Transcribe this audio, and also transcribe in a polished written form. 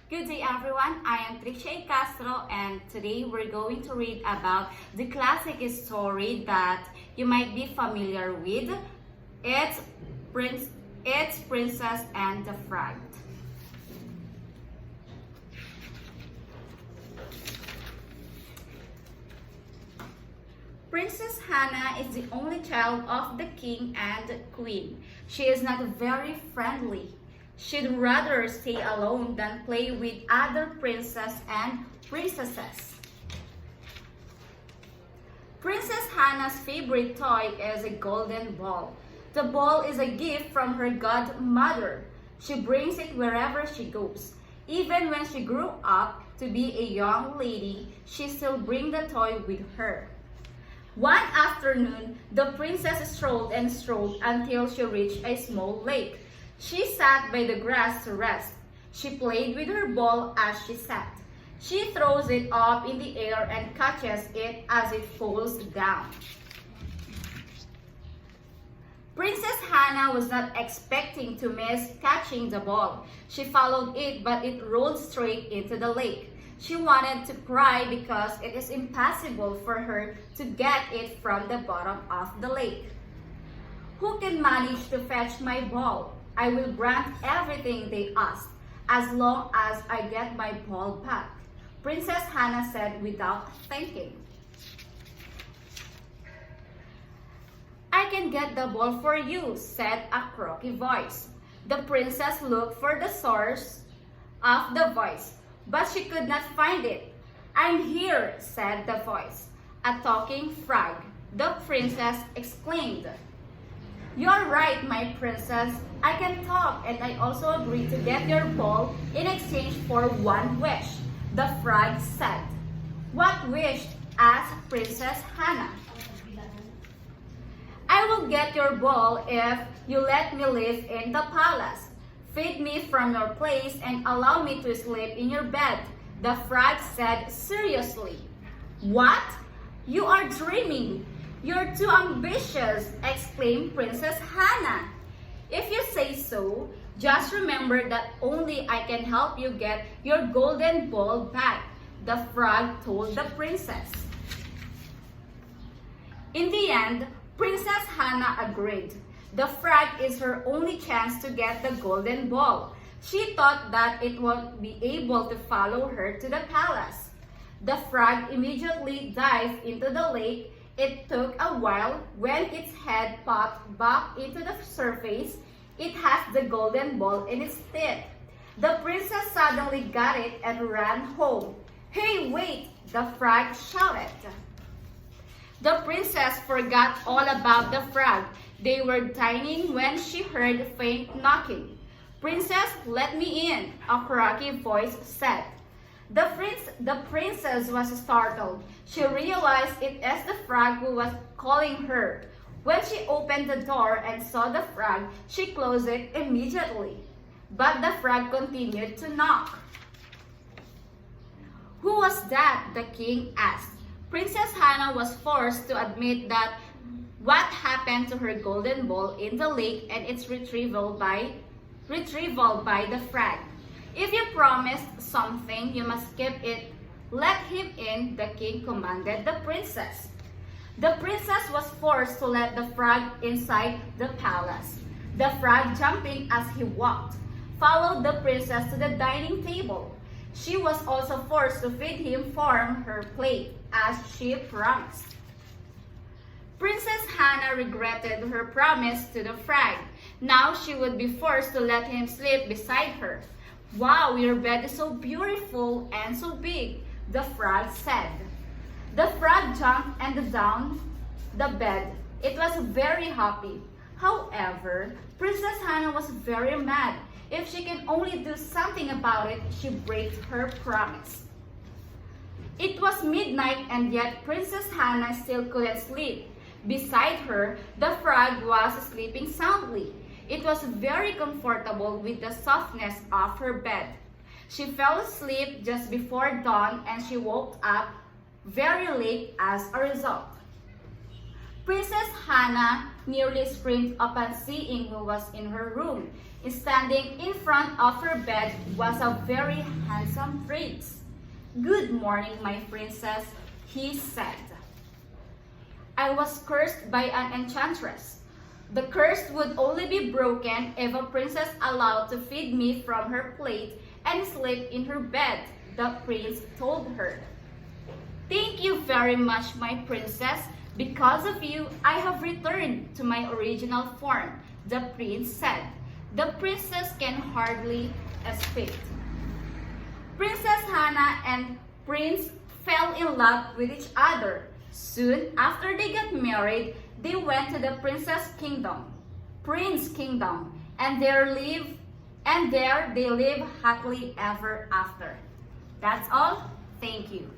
Good day everyone, I am Tricia Castro and today we're going to read about the classic story that you might be familiar with. It's, Princess and the Frog. Princess Hannah is the only child of the king and queen. She is not very friendly. She'd rather stay alone than play with other princes and princesses. Princess Hannah's favorite toy is a golden ball. The ball is a gift from her godmother. She brings it wherever she goes. Even when she grew up to be a young lady, she still brings the toy with her. One afternoon, the princess strolled and strolled until she reached a small lake. She sat by the grass to rest. She played with her ball as she sat. She throws it up in the air and catches it as it falls down. Princess Hannah was not expecting to miss catching the ball. She followed it, but it rolled straight into the lake. She wanted to cry because it is impossible for her to get it from the bottom of the lake. Who can manage to fetch my ball? I will grant everything they ask, as long as I get my ball back, Princess Hannah said without thinking. I can get the ball for you, said a croaky voice. The princess looked for the source of the voice, but she could not find it. I'm here, said the voice. A talking frog, the princess exclaimed. You're right, my princess. I can talk and I also agree to get your ball in exchange for one wish, the frog said. What wish? Asked Princess Hannah. I will get your ball if you let me live in the palace. Feed me from your place and allow me to sleep in your bed, the frog said seriously. What? You are dreaming. You're too ambitious, exclaimed Princess Hannah. If you say so, just remember that only I can help you get your golden ball back, the frog told the princess. In the end, Princess Hannah agreed. The frog is her only chance to get the golden ball. She thought that it won't be able to follow her to the palace. The frog immediately dived into the lake. It took a while. When its head popped back into the surface, it has the golden ball in its teeth. The princess suddenly got it and ran home. Hey, wait! The frog shouted. The princess forgot all about the frog. They were dining when she heard faint knocking. Princess, let me in, a croaky voice said. The princess was startled. She realized it was the frog who was calling her. When she opened the door and saw the frog, she closed it immediately. But the frog continued to knock. Who was that? The king asked. Princess Hannah was forced to admit that what happened to her golden ball in the lake and its retrieval by the frog. If you promised something, you must keep it. Let him in, the king commanded the princess. The princess was forced to let the frog inside the palace. The frog, jumping as he walked, followed the princess to the dining table. She was also forced to feed him from her plate, as she promised. Princess Hannah regretted her promise to the frog. Now she would be forced to let him sleep beside her. Wow, your bed is so beautiful and so big, the frog said. The frog jumped and down the bed. It was very happy. However, Princess Hannah was very mad. If she can only do something about it, she breaks her promise. It was midnight and yet Princess Hannah still couldn't sleep. Beside her, the frog was sleeping soundly. It was very comfortable with the softness of her bed. She fell asleep just before dawn and she woke up very late as a result. Princess Hannah nearly screamed upon seeing who was in her room. Standing in front of her bed was a very handsome prince. "Good morning, my princess," he said. "I was cursed by an enchantress. The curse would only be broken if a princess allowed to feed me from her plate and sleep in her bed," the prince told her. "Thank you very much, my princess. Because of you, I have returned to my original form," the prince said. The princess can hardly speak. Princess Hannah and Prince fell in love with each other. Soon after they got married, they went to the Prince Kingdom, and there they live happily ever after. That's all. Thank you.